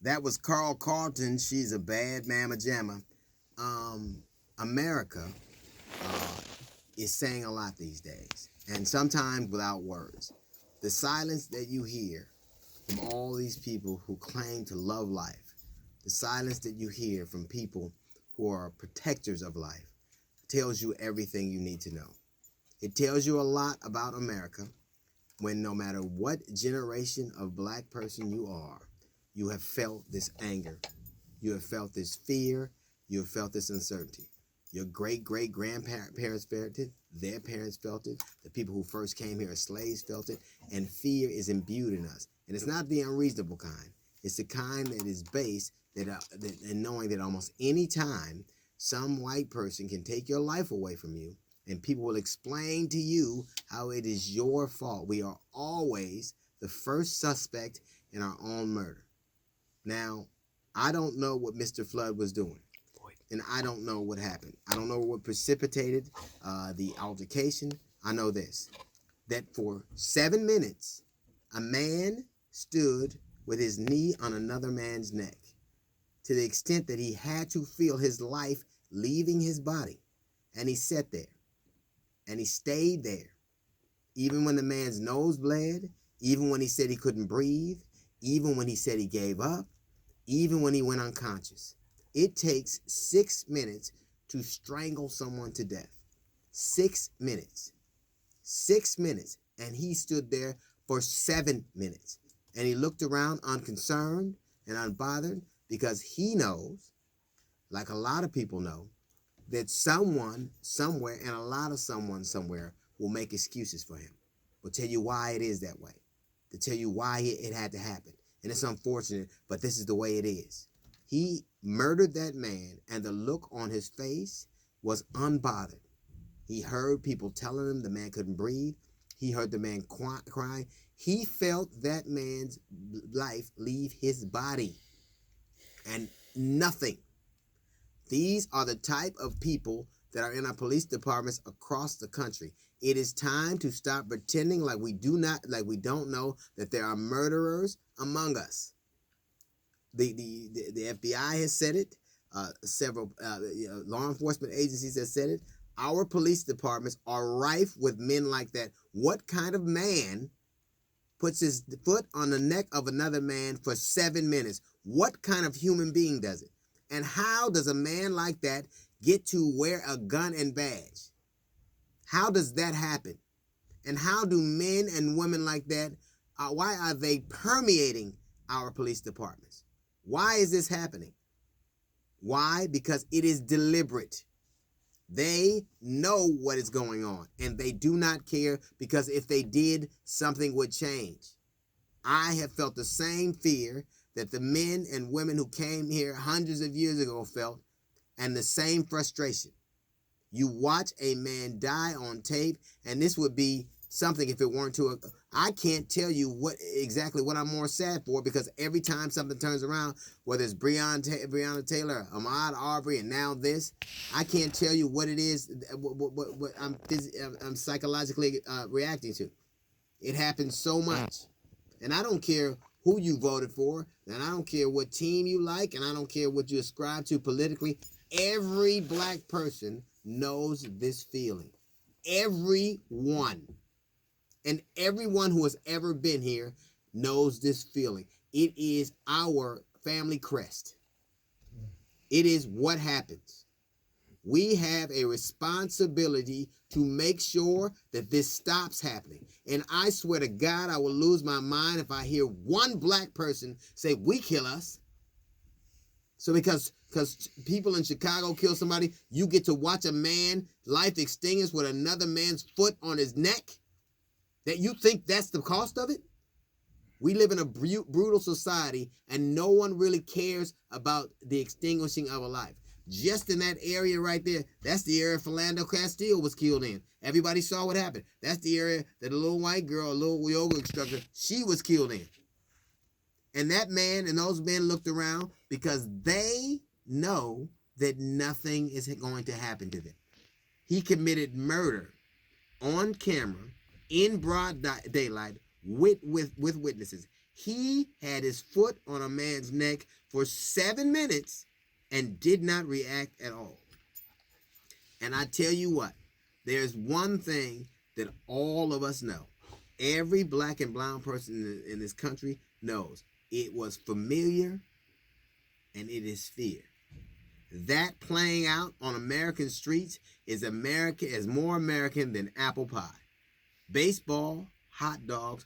That was Carl Carlton. She's a bad mama jamma. America uh, is saying a lot these days, and sometimes without words. The silence that you hear from all these people who claim to love life, the silence that you hear from people who are protectors of life, tells you everything you need to know. It tells you a lot about America when no matter what generation of black person you are, you have felt this anger. You have felt this fear. You have felt this uncertainty. Your great-great-grandparents felt it. Their parents felt it. The people who first came here as slaves felt it. And fear is imbued in us. And it's not the unreasonable kind. It's the kind that is based in knowing that almost any time some white person can take your life away from you, and people will explain to you how it is your fault. We are always the first suspect in our own murder. Now, I don't know what Mr. Flood was doing, and I don't know what happened. I don't know what precipitated the altercation. I know this, that for 7 minutes, a man stood with his knee on another man's neck, to the extent that he had to feel his life leaving his body. And he sat there, and he stayed there, even when the man's nose bled, even when he said he couldn't breathe, even when he said he gave up, even when he went unconscious. It takes 6 minutes to strangle someone to death. 6 minutes. 6 minutes. And he stood there for 7 minutes. And he looked around unconcerned and unbothered, because he knows, like a lot of people know, that someone somewhere, and a lot of someone somewhere, will make excuses for him. Will tell you why it is that way. To tell you why it had to happen. And it's unfortunate, but this is the way it is. He murdered that man, and the look on his face was unbothered. He heard people telling him the man couldn't breathe. He heard the man crying. He felt that man's life leave his body. And nothing. These are the type of people that are in our police departments across the country. It is time to stop pretending like we don't know that there are murderers among us. The FBI has said it. Several law enforcement agencies have said it. Our police departments are rife with men like that. What kind of man puts his foot on the neck of another man for 7 minutes? What kind of human being does it? And how does a man like that get to wear a gun and badge? How does that happen? And how do men and women like that, why are they permeating our police departments? Why is this happening? Why? Because it is deliberate. They know what is going on, and they do not care, because if they did, something would change. I have felt the same fear that the men and women who came here hundreds of years ago felt, and the same frustration. You watch a man die on tape, and this would be something if it weren't to I can't tell you exactly what I'm more sad for, because every time something turns around, whether it's Breonna Taylor, Ahmaud Arbery, and now this, I can't tell you what it is, what I'm psychologically reacting to. It happens so much. And I don't care who you voted for, and I don't care what team you like, and I don't care what you ascribe to politically. Every black person knows this feeling. Everyone. And everyone who has ever been here knows this feeling. It is our family crest. It is what happens. We have a responsibility to make sure that this stops happening. And I swear to God, I will lose my mind if I hear one black person say, we kill us. So because people in Chicago kill somebody, you get to watch a man life extinguished with another man's foot on his neck? That you think that's the cost of it? We live in a brutal society, and no one really cares about the extinguishing of a life. Just in that area right there, that's the area Philando Castile was killed in. Everybody saw what happened. That's the area that a little white girl, a little yoga instructor, she was killed in. And that man and those men looked around because they know that nothing is going to happen to them. He committed murder on camera in broad daylight with witnesses. He had his foot on a man's neck for 7 minutes and did not react at all. And I tell you what, there's one thing that all of us know. Every black and brown person in this country knows. It was familiar and it is fear. That playing out on American streets is more American than apple pie. Baseball, hot dogs,